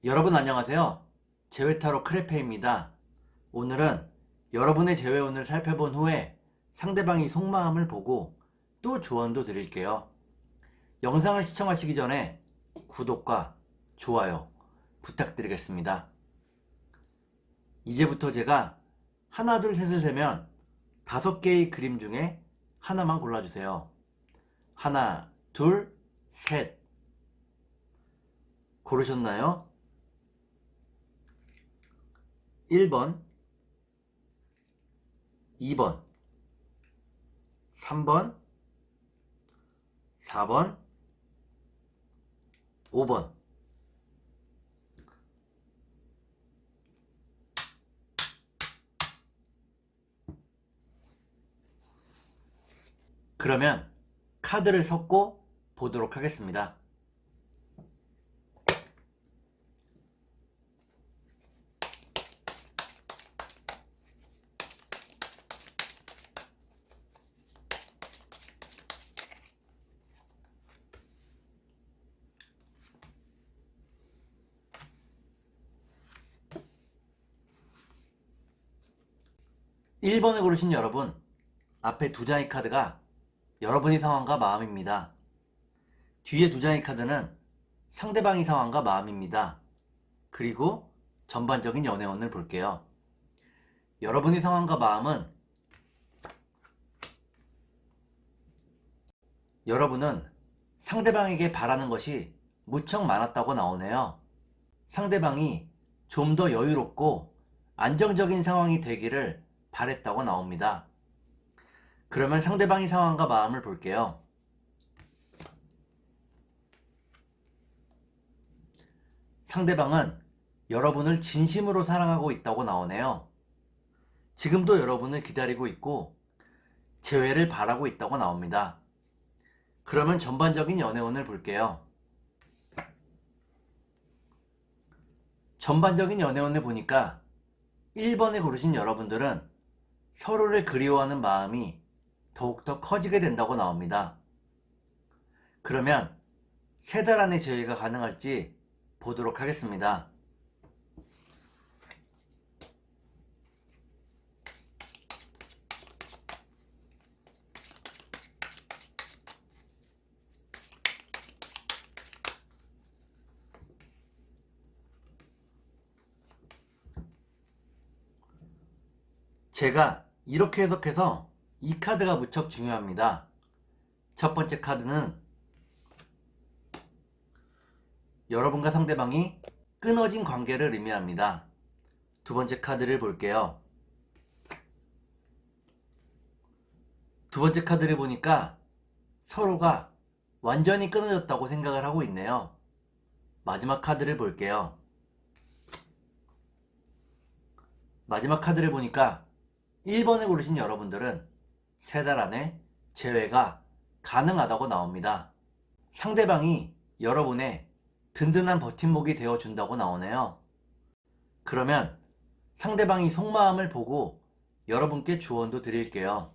여러분 안녕하세요. 재회타로 크레페입니다. 오늘은 여러분의 재회운을 살펴본 후에 상대방이 속마음을 보고 또 조언도 드릴게요. 영상을 시청하시기 전에 구독과 좋아요 부탁드리겠습니다. 이제부터 제가 하나 둘 셋을 세면 5개의 그림 중에 하나만 골라주세요. 하나 둘 셋. 고르셨나요? 1번, 2번, 3번, 4번, 5번. 그러면 카드를 섞고 보도록 하겠습니다. 1번을 고르신 여러분, 앞에 2장의 카드가 여러분의 상황과 마음입니다. 뒤에 2장의 카드는 상대방의 상황과 마음입니다. 그리고 전반적인 연애운을 볼게요. 여러분의 상황과 마음은 여러분은 상대방에게 바라는 것이 무척 많았다고 나오네요. 상대방이 좀 더 여유롭고 안정적인 상황이 되기를 바랬다고 나옵니다. 그러면 상대방의 상황과 마음을 볼게요. 상대방은 여러분을 진심으로 사랑하고 있다고 나오네요. 지금도 여러분을 기다리고 있고 재회를 바라고 있다고 나옵니다. 그러면 전반적인 연애운을 볼게요. 전반적인 연애운을 보니까 1번에 고르신 여러분들은 서로를 그리워하는 마음이 더욱더 커지게 된다고 나옵니다. 그러면 3달 안에 재회가 가능할지 보도록 하겠습니다. 제가 이렇게 해석해서 이 카드가 무척 중요합니다. 첫 번째 카드는 여러분과 상대방이 끊어진 관계를 의미합니다. 두 번째 카드를 볼게요. 두 번째 카드를 보니까 서로가 완전히 끊어졌다고 생각을 하고 있네요. 마지막 카드를 볼게요. 마지막 카드를 보니까 1번에 고르신 여러분들은 3달 안에 재회가 가능하다고 나옵니다. 상대방이 여러분의 든든한 버팀목이 되어준다고 나오네요. 그러면 상대방이 속마음을 보고 여러분께 조언도 드릴게요.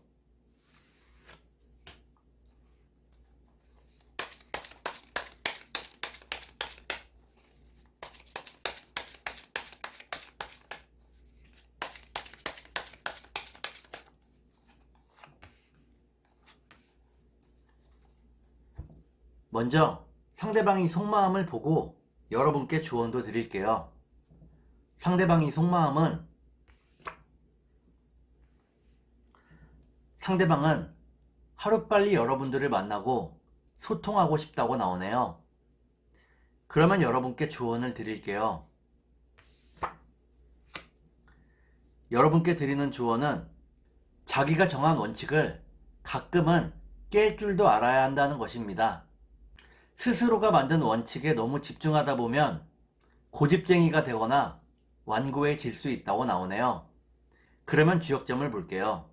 먼저 상대방이 속마음을 보고 여러분께 조언도 드릴게요. 상대방이 속마음은 상대방은 하루빨리 여러분들을 만나고 소통하고 싶다고 나오네요. 그러면 여러분께 조언을 드릴게요. 여러분께 드리는 조언은 자기가 정한 원칙을 가끔은 깰 줄도 알아야 한다는 것입니다. 스스로가 만든 원칙에 너무 집중하다 보면 고집쟁이가 되거나 완고해질 수 있다고 나오네요. 그러면 주역점을 볼게요.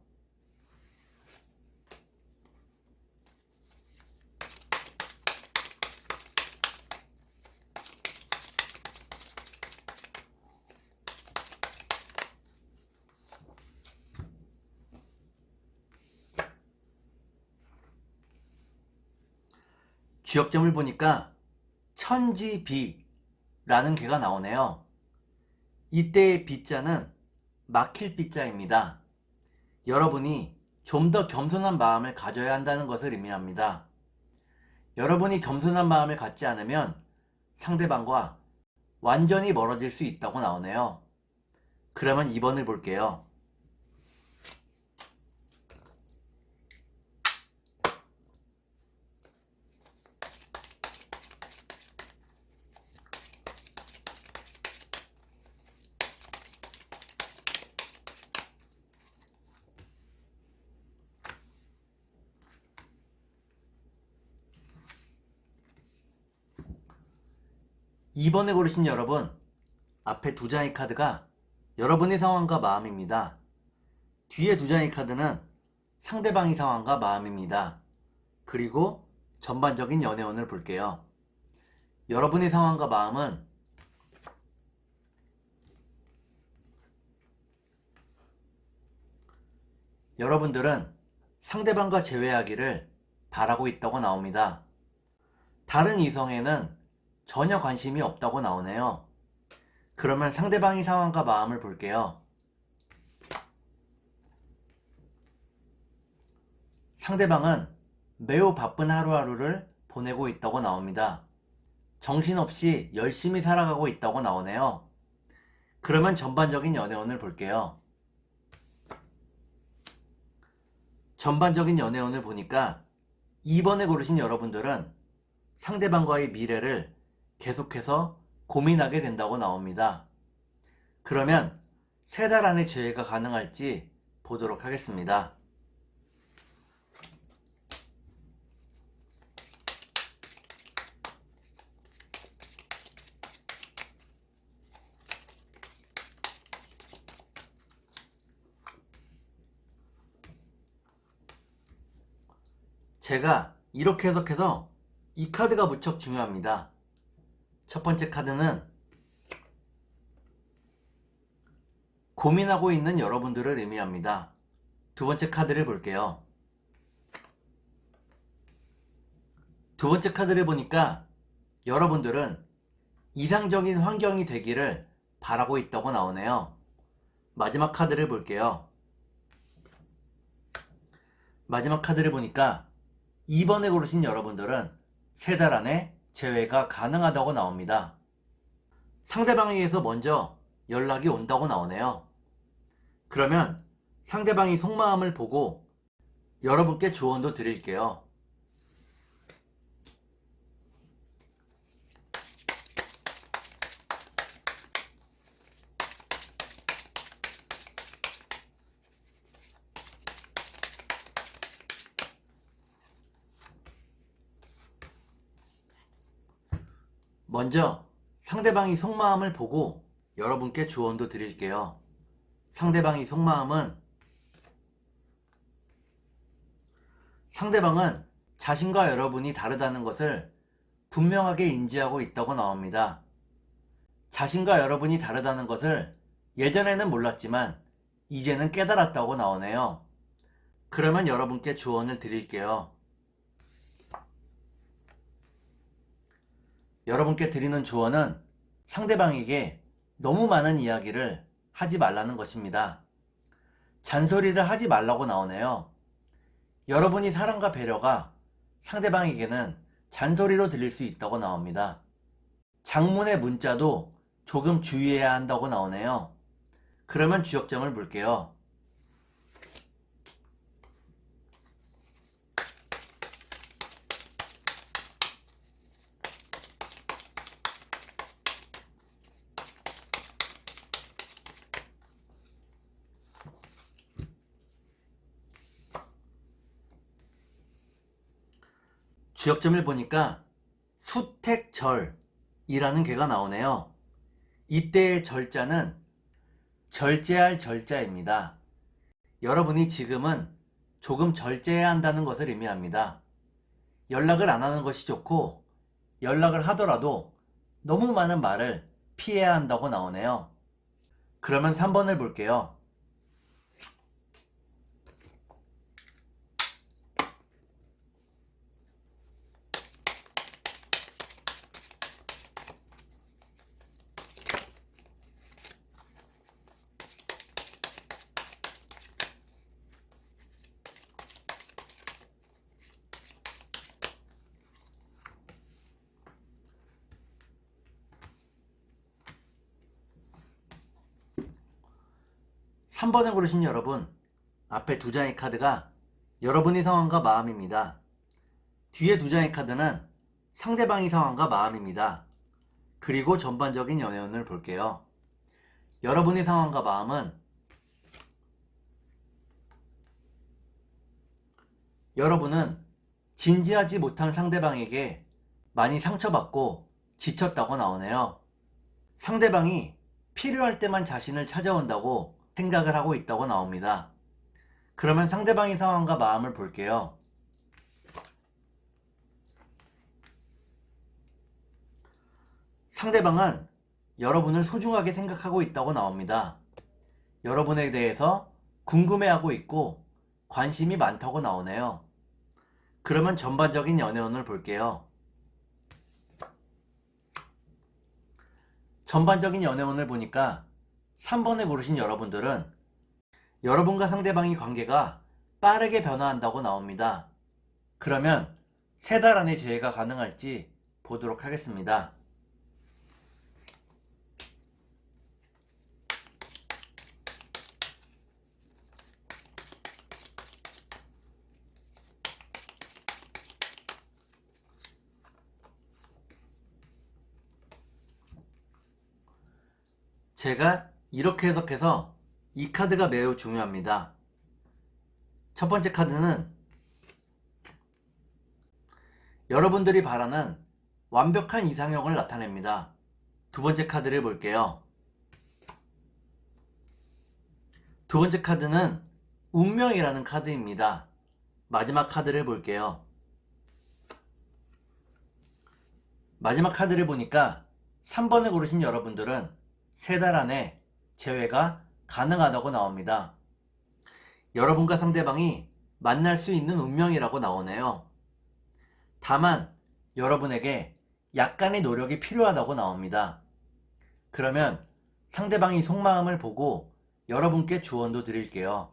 주역점을 보니까 천지비, 라는 개가 나오네요. 이때의 B자는 막힐 B자입니다. 여러분이 좀 더 겸손한 마음을 가져야 한다는 것을 의미합니다. 여러분이 겸손한 마음을 갖지 않으면 상대방과 완전히 멀어질 수 있다고 나오네요. 그러면 2번을 볼게요. (2번에) 고르신 여러분, 앞에 두 장의 카드가 여러분의 상황과 마음입니다. 뒤에 두 장의 카드는 상대방의 상황과 마음입니다. 그리고 전반적인 연애운을 볼게요. 여러분의 상황과 마음은 여러분들은 상대방과 재회하기를 바라고 있다고 나옵니다. 다른 이성에는 전혀 관심이 없다고 나오네요. 그러면 상대방의 상황과 마음을 볼게요. 상대방은 매우 바쁜 하루하루를 보내고 있다고 나옵니다. 정신없이 열심히 살아가고 있다고 나오네요. 그러면 전반적인 연애운을 볼게요. 전반적인 연애운을 보니까 2번에 고르신 여러분들은 상대방과의 미래를 계속해서 고민하게 된다고 나옵니다. 그러면 3달 안에 재회가 가능할지 보도록 하겠습니다. 제가 이렇게 해석해서 이 카드가 무척 중요합니다. 첫 번째 카드는 고민하고 있는 여러분들을 의미합니다. 두 번째 카드를 볼게요. 두 번째 카드를 보니까 여러분들은 이상적인 환경이 되기를 바라고 있다고 나오네요. 마지막 카드를 볼게요. 마지막 카드를 보니까 2번에 고르신 여러분들은 3달 안에 재회가 가능하다고 나옵니다. 상대방에게서 먼저 연락이 온다고 나오네요. 그러면 상대방이 속마음을 보고 여러분께 조언도 드릴게요. 먼저 상대방이 속마음을 보고 여러분께 조언도 드릴게요. 상대방의 속마음은 상대방은 자신과 여러분이 다르다는 것을 분명하게 인지하고 있다고 나옵니다. 자신과 여러분이 다르다는 것을 예전에는 몰랐지만 이제는 깨달았다고 나오네요. 그러면 여러분께 조언을 드릴게요. 여러분께 드리는 조언은 상대방에게 너무 많은 이야기를 하지 말라는 것입니다. 잔소리를 하지 말라고 나오네요. 여러분이 사랑과 배려가 상대방에게는 잔소리로 들릴 수 있다고 나옵니다. 장문의 문자도 조금 주의해야 한다고 나오네요. 그러면 주역점을 볼게요. 주역점을 보니까 수택절이라는 개가 나오네요. 이때의 절자는 절제할 절자입니다. 여러분이 지금은 조금 절제해야 한다는 것을 의미합니다. 연락을 안 하는 것이 좋고 연락을 하더라도 너무 많은 말을 피해야 한다고 나오네요. 그러면 3번을 볼게요. 3번을 고르신 여러분, 앞에 두 장의 카드가 여러분의 상황과 마음입니다. 뒤에 두 장의 카드는 상대방의 상황과 마음입니다. 그리고 전반적인 연애운을 볼게요. 여러분의 상황과 마음은 여러분은 진지하지 못한 상대방에게 많이 상처받고 지쳤다고 나오네요. 상대방이 필요할 때만 자신을 찾아온다고 생각을 하고 있다고 나옵니다. 그러면 상대방의 상황과 마음을 볼게요. 상대방은 여러분을 소중하게 생각하고 있다고 나옵니다. 여러분에 대해서 궁금해하고 있고 관심이 많다고 나오네요. 그러면 전반적인 연애운을 볼게요. 전반적인 연애운을 보니까 3번에 고르신 여러분들은 여러분과 상대방의 관계가 빠르게 변화한다고 나옵니다. 그러면 3달 안에 재회가 가능할지 보도록 하겠습니다. 제가 이렇게 해석해서 이 카드가 매우 중요합니다. 첫 번째 카드는 여러분들이 바라는 완벽한 이상형을 나타냅니다. 두 번째 카드를 볼게요. 두 번째 카드는 운명이라는 카드입니다. 마지막 카드를 볼게요. 마지막 카드를 보니까 3번을 고르신 여러분들은 3달 안에 재회가 가능하다고 나옵니다. 여러분과 상대방이 만날 수 있는 운명이라고 나오네요. 다만 여러분에게 약간의 노력이 필요하다고 나옵니다. 그러면 상대방이 속마음을 보고 여러분께 조언도 드릴게요.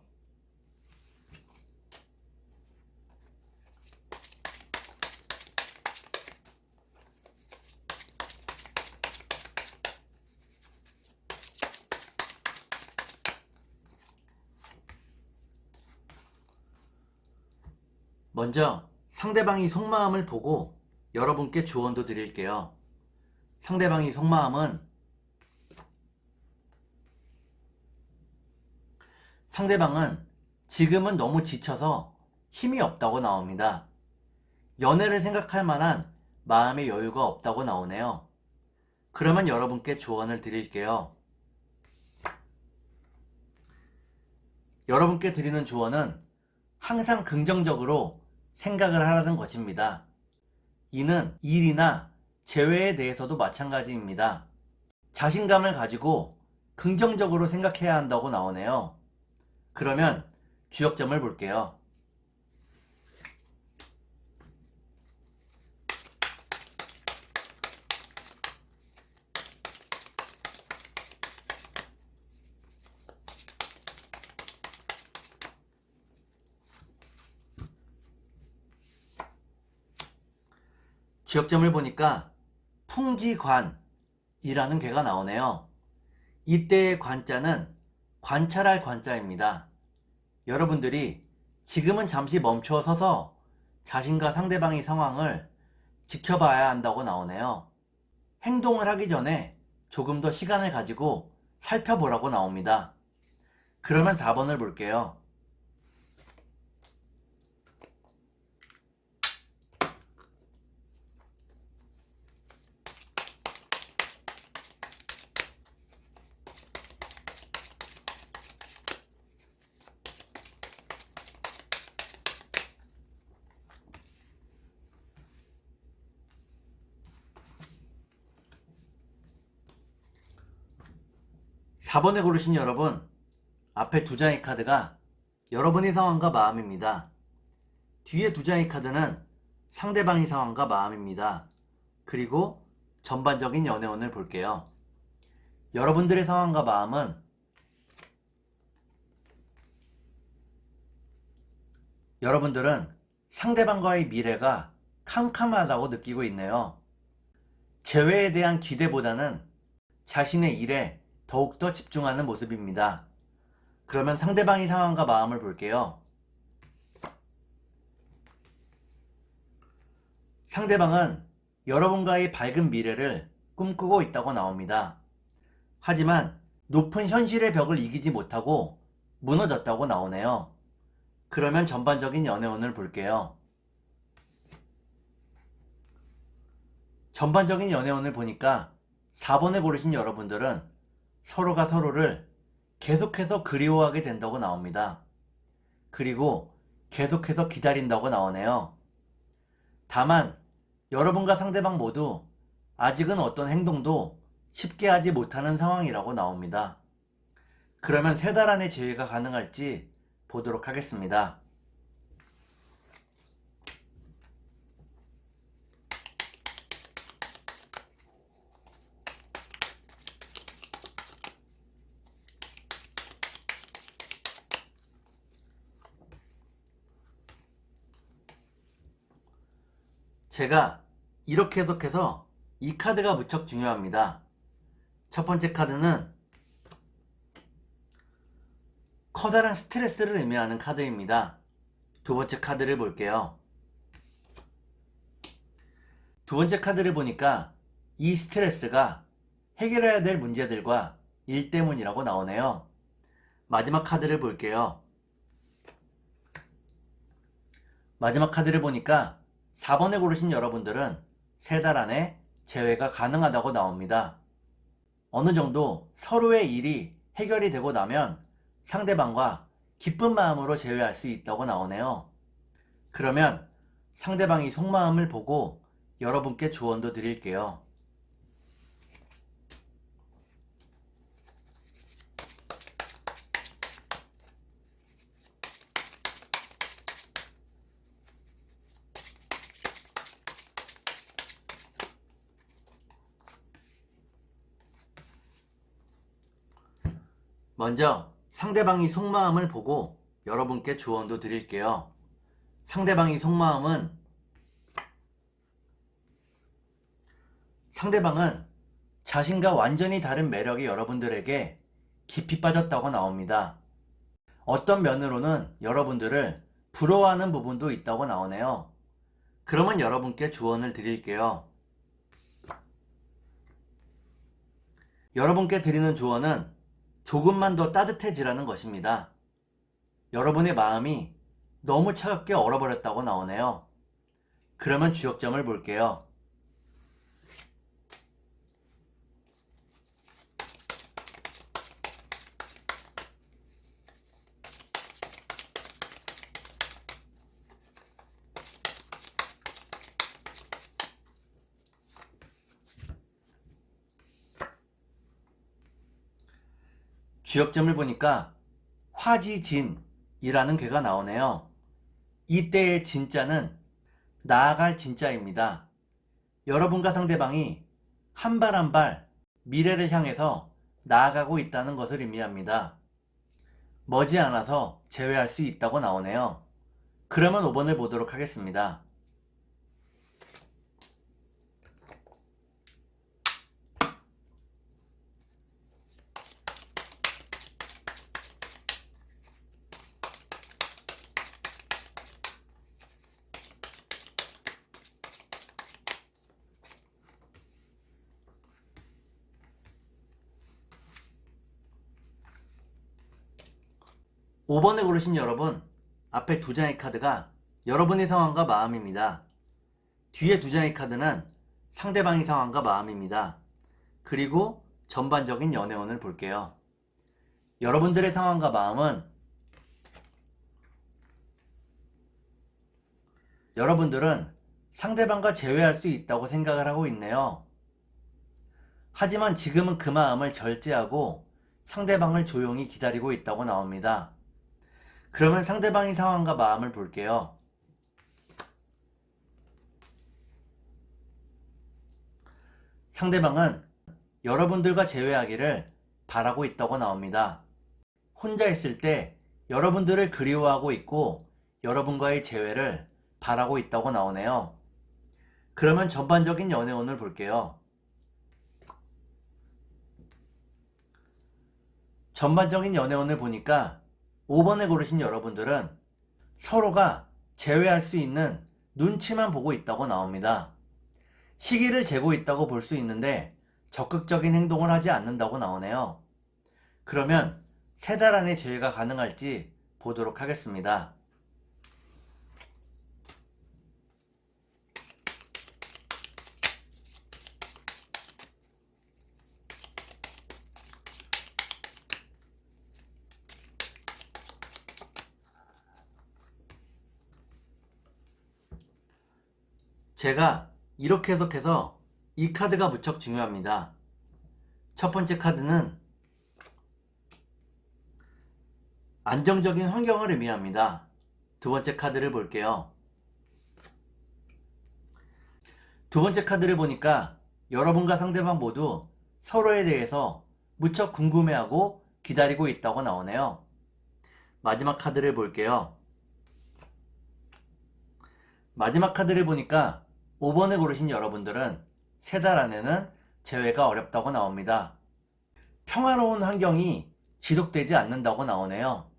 먼저 상대방이 속마음을 보고 여러분께 조언도 드릴게요. 상대방이 속마음은 상대방은 지금은 너무 지쳐서 힘이 없다고 나옵니다. 연애를 생각할 만한 마음의 여유가 없다고 나오네요. 그러면 여러분께 조언을 드릴게요. 여러분께 드리는 조언은 항상 긍정적으로 생각을 하라는 것입니다. 이는 일이나 재회에 대해서도 마찬가지입니다. 자신감을 가지고 긍정적으로 생각해야 한다고 나오네요. 그러면 주역점을 볼게요. 주역점을 보니까 풍지관이라는 괴가 나오네요. 이때의 관자는 관찰할 관자입니다. 여러분들이 지금은 잠시 멈춰 서서 자신과 상대방의 상황을 지켜봐야 한다고 나오네요. 행동을 하기 전에 조금 더 시간을 가지고 살펴보라고 나옵니다. 그러면 4번을 볼게요. 4번에 고르신 여러분, 앞에 두 장의 카드가 여러분의 상황과 마음입니다. 뒤에 두 장의 카드는 상대방의 상황과 마음입니다. 그리고 전반적인 연애운을 볼게요. 여러분들의 상황과 마음은 여러분들은 상대방과의 미래가 캄캄하다고 느끼고 있네요. 재회에 대한 기대보다는 자신의 일에 더욱더 집중하는 모습입니다. 그러면 상대방의 상황과 마음을 볼게요. 상대방은 여러분과의 밝은 미래를 꿈꾸고 있다고 나옵니다. 하지만 높은 현실의 벽을 이기지 못하고 무너졌다고 나오네요. 그러면 전반적인 연애운을 볼게요. 전반적인 연애운을 보니까 4번에 고르신 여러분들은 서로가 서로를 계속해서 그리워하게 된다고 나옵니다. 그리고 계속해서 기다린다고 나오네요. 다만 여러분과 상대방 모두 아직은 어떤 행동도 쉽게 하지 못하는 상황이라고 나옵니다. 그러면 3달 안에 재회가 가능할지 보도록 하겠습니다. 제가 이렇게 해석해서 이 카드가 무척 중요합니다. 첫 번째 카드는 커다란 스트레스를 의미하는 카드입니다. 두 번째 카드를 볼게요. 두 번째 카드를 보니까 이 스트레스가 해결해야 될 문제들과 일 때문이라고 나오네요. 마지막 카드를 볼게요. 마지막 카드를 보니까 4번에 고르신 여러분들은 3달 안에 재회가 가능하다고 나옵니다. 어느 정도 서로의 일이 해결이 되고 나면 상대방과 기쁜 마음으로 재회할 수 있다고 나오네요. 그러면 상대방이 속마음을 보고 여러분께 조언도 드릴게요. 먼저 상대방이 속마음을 보고 여러분께 조언도 드릴게요. 상대방의 속마음은 상대방은 자신과 완전히 다른 매력이 여러분들에게 깊이 빠졌다고 나옵니다. 어떤 면으로는 여러분들을 부러워하는 부분도 있다고 나오네요. 그러면 여러분께 조언을 드릴게요. 여러분께 드리는 조언은 조금만 더 따뜻해지라는 것입니다. 여러분의 마음이 너무 차갑게 얼어버렸다고 나오네요. 그러면 주역점을 볼게요. 주역점을 보니까 화지진이라는 괴가 나오네요. 이때의 진짜는 나아갈 진짜입니다. 여러분과 상대방이 한 발 한 발 미래를 향해서 나아가고 있다는 것을 의미합니다. 머지않아서 재회할 수 있다고 나오네요. 그러면 5번을 보도록 하겠습니다. 오 5번에 고르신 여러분, 앞에 2장의 카드가 여러분의 상황과 마음입니다. 뒤에 2장의 카드는 상대방의 상황과 마음입니다. 그리고 전반적인 연애운을 볼게요. 여러분들의 상황과 마음은 여러분들은 상대방과 재회할 수 있다고 생각을 하고 있네요. 하지만 지금은 그 마음을 절제하고 상대방을 조용히 기다리고 있다고 나옵니다. 그러면 상대방의 상황과 마음을 볼게요. 상대방은 여러분들과 재회하기를 바라고 있다고 나옵니다. 혼자 있을 때 여러분들을 그리워하고 있고 여러분과의 재회를 바라고 있다고 나오네요. 그러면 전반적인 연애운을 볼게요. 전반적인 연애운을 보니까 5번에 고르신 여러분들은 서로가 제외할 수 있는 눈치만 보고 있다고 나옵니다. 시기를 재고 있다고 볼 수 있는데 적극적인 행동을 하지 않는다고 나오네요. 그러면 3달 안에 제외가 가능할지 보도록 하겠습니다. 제가 이렇게 해석해서 이 카드가 무척 중요합니다. 첫 번째 카드는 안정적인 환경을 의미합니다. 두 번째 카드를 볼게요. 두 번째 카드를 보니까 여러분과 상대방 모두 서로에 대해서 무척 궁금해하고 기다리고 있다고 나오네요. 마지막 카드를 볼게요. 마지막 카드를 보니까 5번을 고르신 여러분들은 3달 안에는 재회가 어렵다고 나옵니다. 평화로운 환경이 지속되지 않는다고 나오네요.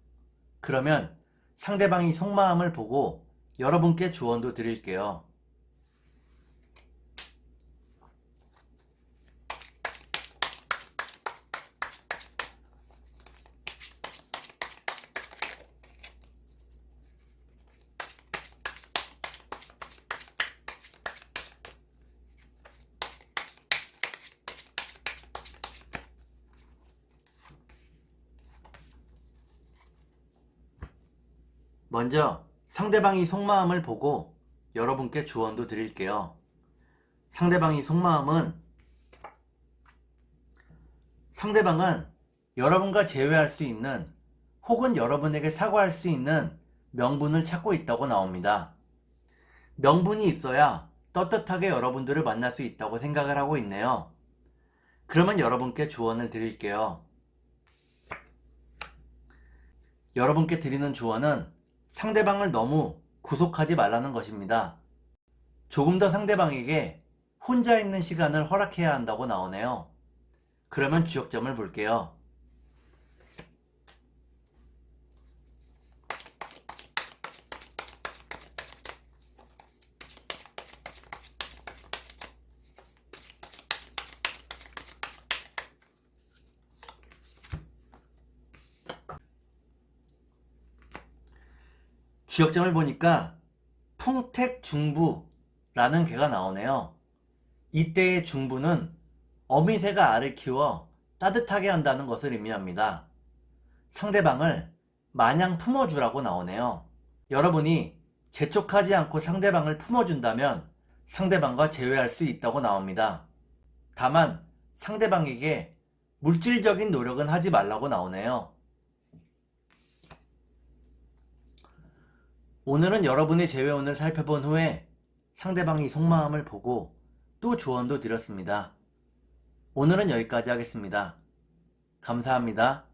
그러면 상대방이 속마음을 보고 여러분께 조언도 드릴게요. 먼저 상대방이 속마음을 보고 여러분께 조언도 드릴게요. 상대방은 여러분과 재회할 수 있는 혹은 여러분에게 사과할 수 있는 명분을 찾고 있다고 나옵니다. 명분이 있어야 떳떳하게 여러분들을 만날 수 있다고 생각을 하고 있네요. 그러면 여러분께 조언을 드릴게요. 여러분께 드리는 조언은 상대방을 너무 구속하지 말라는 것입니다. 조금 더 상대방에게 혼자 있는 시간을 허락해야 한다고 나오네요. 그러면 주역점을 볼게요. 주역점을 보니까 풍택중부라는 개가 나오네요. 이때의 중부는 어미새가 알을 키워 따뜻하게 한다는 것을 의미합니다. 상대방을 마냥 품어주라고 나오네요. 여러분이 재촉하지 않고 상대방을 품어준다면 상대방과 재회할 수 있다고 나옵니다. 다만 상대방에게 물질적인 노력은 하지 말라고 나오네요. 오늘은 여러분의 재회운을 살펴본 후에 상대방이 속마음을 보고 또 조언도 드렸습니다. 오늘은 여기까지 하겠습니다. 감사합니다.